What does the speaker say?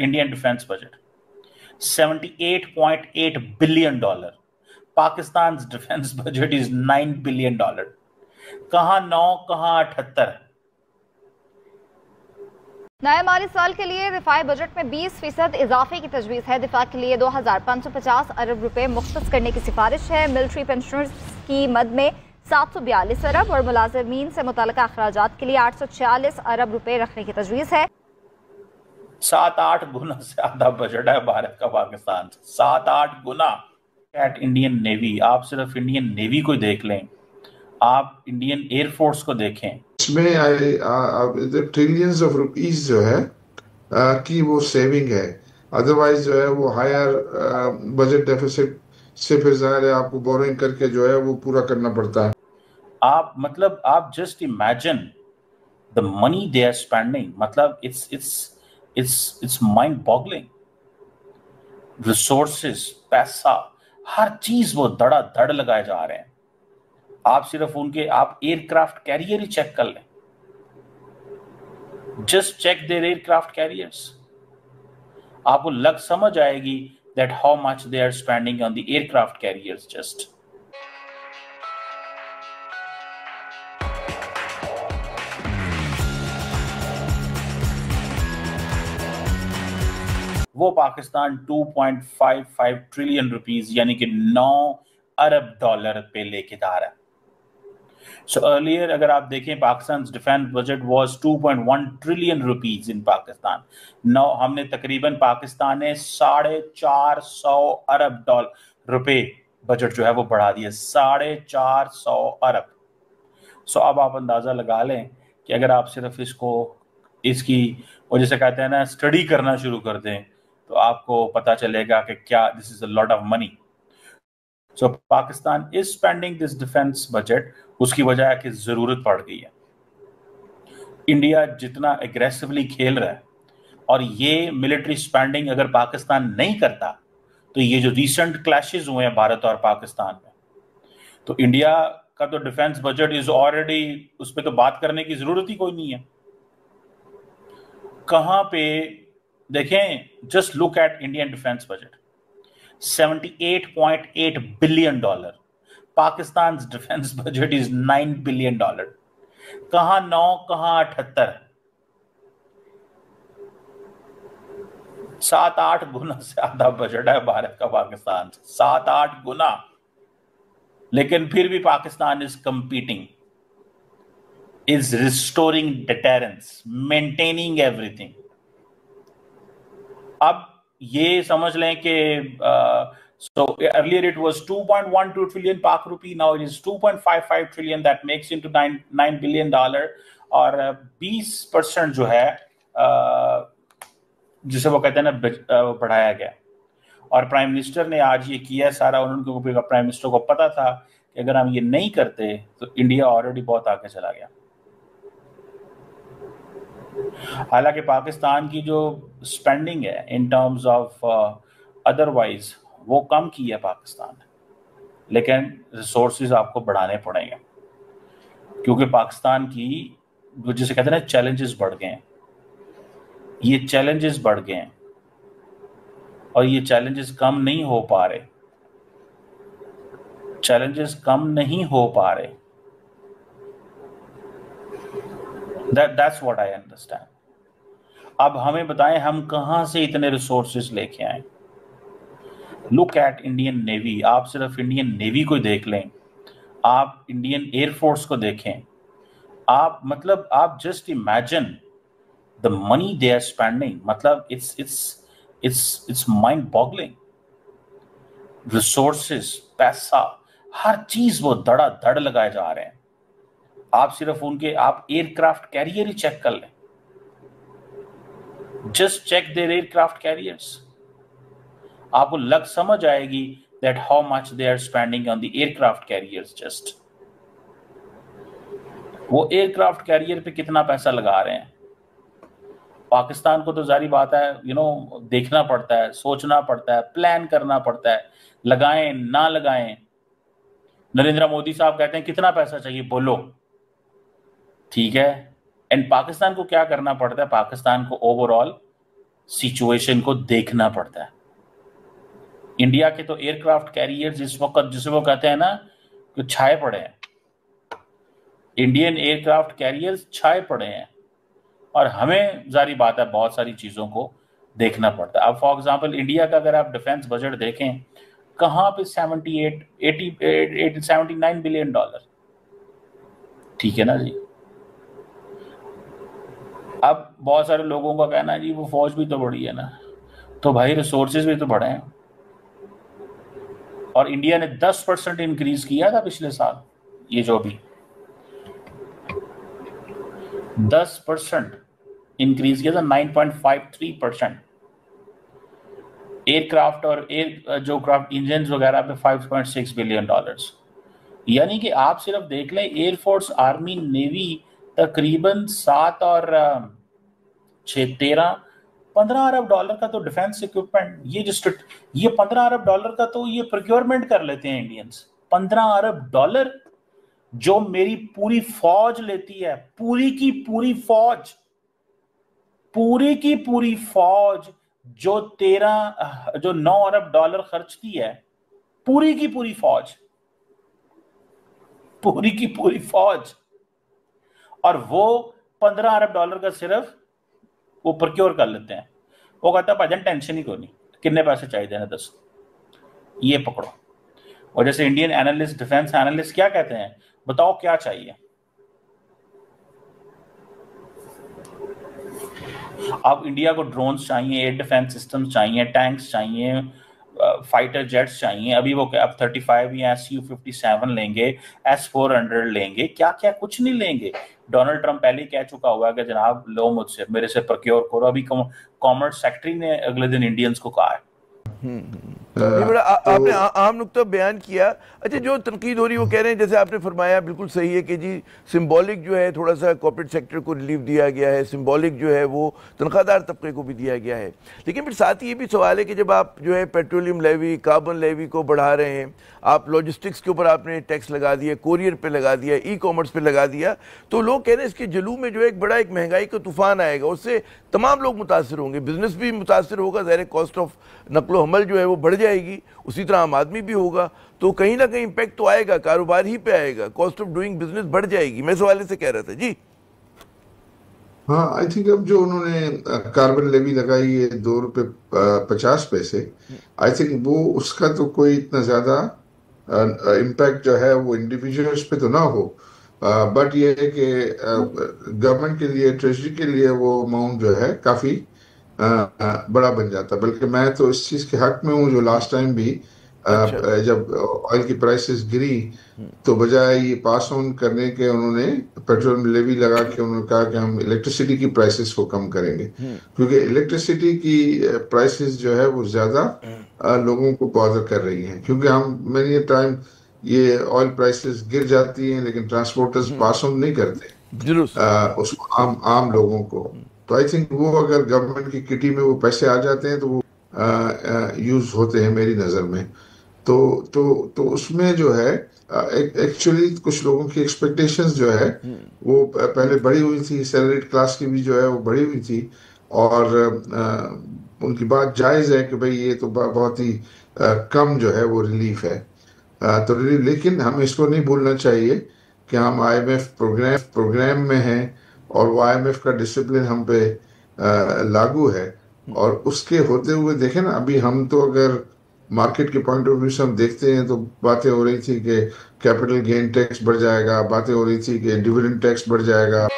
Indian defence budget $78.8 billion. Pakistan's defense budget is $9 billion. कहाँ 9 कहाँ 78? नए माली साल के लिए दिफाई बजट में 20% इजाफे की तजवीज़ है। दिफा के लिए 2550 अरब रुपए मुख्तस करने की सिफारिश है। मिलिट्री पेंशनर्स की मद में 742 अरब और मुलाजमीन से मुतल्लिका अखराजात के लिए 846 अरब रुपए रखने की तजवीज़ है। 7-8 गुना ज्यादा बजट है भारत का पाकिस्तान से, 7-8 गुना। एट इंडियन नेवी, आप सिर्फ इंडियन नेवी को देख लें, आप इंडियन एयरफोर्स को देखें, इसमें ट्रिलियंस ऑफ रुपीस जो है की वो सेविंग है। अदरवाइज जो है वो हायर बजट डेफिसिट से फिर ज़ाहिर है आपको बोरिंग करके जो है वो पूरा करना पड़ता है। आप just imagine the money they are spending, मतलब इट्स माइंड बॉगलिंग। रिसोर्सेस, पैसा, हर चीज वो धड़ाधड़ लगाए जा रहे हैं। आप सिर्फ आप एयरक्राफ्ट कैरियर ही चेक कर लें, just check their aircraft carriers, आपको समझ आएगी that how much they are spending on the aircraft carriers just. वो पाकिस्तान 2.55 ट्रिलियन रुपीस यानी कि 9 अरब डॉलर पे लेके जा रहा है। सो अर्लियर अगर आप देखें, Pakistan defence budget was 2.1 trillion rupees in Pakistan. हमने तकरीबन पाकिस्तान ने 450 अरब रुपए बजट जो है वो बढ़ा दिया, 450 अरब। सो अब आप अंदाजा लगा लें कि अगर आप सिर्फ इसकी वो जैसे कहते हैं ना स्टडी करना शुरू कर दें तो आपको पता चलेगा कि क्या this is a lot of money. So Pakistan is spending this defence budget, उसकी वजह है कि जरूरत पड़ गई है। इंडिया जितना एग्रेसिवली खेल रहा है और ये मिलिट्री स्पेंडिंग अगर पाकिस्तान नहीं करता तो ये जो रिसेंट क्लैशेस हुए हैं भारत और पाकिस्तान में, तो इंडिया का तो डिफेंस बजट इज ऑलरेडी, उस पर तो बात करने की जरूरत ही कोई नहीं है। कहां पे देखें, just look at Indian defence budget $78.8 billion. Pakistan's defense budget is $9 billion. कहां 9 कहां 78? 7-8 गुना ज्यादा बजट है भारत का पाकिस्तान से, 7-8 गुना। लेकिन फिर भी Pakistan is competing, is restoring deterrence, maintaining everything. अब ये समझ लें कि so earlier it was 2.12 trillion Pak rupee, now it is 2.55 trillion, that makes into $9 billion। और 20% जो है जिसे वो कहते हैं ना बढ़ाया गया। और प्राइम मिनिस्टर ने आज ये किया सारा, उन्होंने प्राइम मिनिस्टर को पता था कि अगर हम ये नहीं करते तो इंडिया ऑलरेडी बहुत आगे चला गया। हालांकि पाकिस्तान की जो स्पेंडिंग है इन टर्म्स ऑफ अदरवाइज वो कम की है पाकिस्तान ने, लेकिन रिसोर्सेज आपको बढ़ाने पड़ेंगे क्योंकि पाकिस्तान की जिसे कहते हैं ना चैलेंजेस बढ़ गए हैं। ये चैलेंजेस बढ़ गए हैं और ये चैलेंजेस कम नहीं हो पा रहे, चैलेंजेस कम नहीं हो पा रहे। That's what I understand। अब हमें बताएं हम कहां से इतने रिसोर्सेज लेके आए। लुक एट इंडियन नेवी, आप सिर्फ इंडियन नेवी को देख लें, आप इंडियन एयरफोर्स को देखें, आप just imagine the money they are spending, मतलब इट्स माइंड बॉगलिंग। रिसोर्सेस, पैसा, हर चीज वो धड़ाधड़ लगाए जा रहे हैं। आप सिर्फ आप एयरक्राफ्ट कैरियर ही चेक कर लें, just check their aircraft carriers, आपको समझ आएगी that how much they are spending on the aircraft carriers just. वो एयरक्राफ्ट कैरियर पे कितना पैसा लगा रहे हैं। पाकिस्तान को तो जारी बात है देखना पड़ता है, सोचना पड़ता है, प्लान करना पड़ता है, लगाएं ना लगाएं। नरेंद्र मोदी साहब कहते हैं कितना पैसा चाहिए बोलो, ठीक है। एंड पाकिस्तान को क्या करना पड़ता है, पाकिस्तान को ओवरऑल सिचुएशन को देखना पड़ता है। इंडिया के तो एयरक्राफ्ट कैरियर्स इस वक्त जिसे वो कहते हैं ना कि छाए पड़े हैं, इंडियन एयरक्राफ्ट कैरियर्स छाए पड़े हैं, और हमें जारी बात है बहुत सारी चीज़ों को देखना पड़ता है। अब फॉर एग्जांपल इंडिया का अगर आप डिफेंस बजट देखें, कहाँ पे 79 बिलियन डॉलर, ठीक है ना जी। अब बहुत सारे लोगों का कहना है जी वो फौज भी तो बढ़ी है ना, तो भाई रिसोर्सेज भी तो बढ़े हैं, और इंडिया ने 10% इंक्रीज किया था पिछले साल, ये जो भी 10% इंक्रीज किया था, 9.53%। एयरक्राफ्ट और जो क्राफ्ट इंजन वगैरह पे 5.6 बिलियन डॉलर्स। यानी कि आप सिर्फ देख लें एयरफोर्स, आर्मी, नेवी तकरीबन 7 और 6, 15 अरब डॉलर का तो डिफेंस इक्विपमेंट, ये 15 अरब डॉलर का तो ये प्रोक्योरमेंट कर लेते हैं इंडियंस। 15 अरब डॉलर जो मेरी पूरी फौज लेती है, पूरी की पूरी फौज जो 9 अरब डॉलर खर्चती है, पूरी की पूरी फौज, और वो 15 अरब डॉलर का सिर्फ वो प्रोक्योर कर लेते हैं। वो कहता है भजन टेंशन ही कोई नहीं, कितने पैसे चाहिए ना 10, ये पकड़ो। और जैसे इंडियन एनालिस्ट, डिफेंस एनालिस्ट क्या कहते हैं, बताओ क्या चाहिए। अब इंडिया को ड्रोन्स चाहिए, एयर डिफेंस सिस्टम्स चाहिए, टैंक्स चाहिए, फाइटर जेट्स चाहिए। अभी वो अब 35 या Su-57 लेंगे, S-400 लेंगे, क्या क्या कुछ नहीं लेंगे। डोनाल्ड ट्रंप पहले ही कह चुका हुआ है कि जनाब लो मुझसे, मेरे से प्रोक्योर करो। अभी कॉमर्स सेक्रेटरी ने अगले दिन इंडियंस को कहा है। ये बड़ा आपने आम नुक्ता बयान किया। अच्छा, जो तनकीद हो रही वो कह रहे हैं, जैसे आपने फरमाया बिल्कुल सही है कि जी सिंबॉलिक जो है थोड़ा सा कॉर्पोरेट सेक्टर को रिलीफ दिया गया है, सिंबॉलिक जो है वो तनख्वाहदार तबके को भी दिया गया है। लेकिन फिर साथ ही ये भी सवाल है कि जब आप जो है पेट्रोलियम लेवी, कार्बन लेवी को बढ़ा रहे हैं, आप लॉजिस्टिक्स के ऊपर आपने टैक्स लगा दिया, कोरियर पे लगा दिया, ई कॉमर्स पे लगा दिया, तो लोग कह रहे हैं इसके जलू में जो है एक महंगाई का तूफान आएगा, उससे तमाम लोग मुतासर होंगे, बिजनेस भी मुतासर होगा, ज़ाहिर कॉस्ट ऑफ नकलो हमल जो है वो बढ़ जाएगी, उसी तरह आम आदमी भी होगा, तो कहीं ना कहीं इम्पैक्ट तो आएगा, कारोबार ही पे आएगा, कॉस्ट ऑफ डूइंग बिजनेस बढ़ जाएगी। मैं इस हवाले से कह रहा था जी। हाँ, आई थिंक अब जो उन्होंने कार्बन लेवी लगाई है $2.50, आई थिंक वो उसका तो कोई इतना ज्यादा इम्पैक्ट जो है वो इंडिविजुअल्स पे तो ना हो, बट ये है कि गवर्नमेंट के लिए, ट्रेजरी के लिए वो अमाउंट जो है काफी बड़ा बन जाता। बल्कि मैं तो इस चीज के हक में हूँ, जो लास्ट टाइम भी जब ऑयल की प्राइसेस गिरी तो बजाय ये पास ऑन करने के उन्होंने पेट्रोल लेवी लगा के उन्होंने कहा कि हम इलेक्ट्रिसिटी की प्राइसेस को कम करेंगे, क्योंकि इलेक्ट्रिसिटी की प्राइसेस जो है वो ज्यादा लोगों को बॉदर कर रही हैं, क्योंकि हम मेनी टाइम ये ऑयल प्राइसेस गिर जाती हैं लेकिन ट्रांसपोर्टर्स पास ऑन नहीं करते उसको आम लोगों को। तो आई थिंक वो अगर गवर्नमेंट की किटी में वो पैसे आ जाते हैं तो वो यूज होते हैं मेरी नजर में। तो उसमें जो है एक्चुअली कुछ लोगों की एक्सपेक्टेशंस जो है वो पहले बढ़ी हुई थी, सैलरीड क्लास की भी जो है वो बढ़ी हुई थी, और उनकी बात जायज है कि भाई ये तो बहुत ही कम जो है वो रिलीफ है, तो रिलीफ। लेकिन हमें इसको नहीं भूलना चाहिए कि हम IMF प्रोग्राम में हैं और वो IMF का डिसिप्लिन हम पे लागू है, और उसके होते हुए देखें ना, अभी हम तो अगर मार्केट के पॉइंट ऑफ व्यू से हम देखते हैं तो बातें हो रही थी कि कैपिटल गेन टैक्स बढ़ जाएगा, बातें हो रही थी कि डिविडेंड टैक्स बढ़ जाएगा।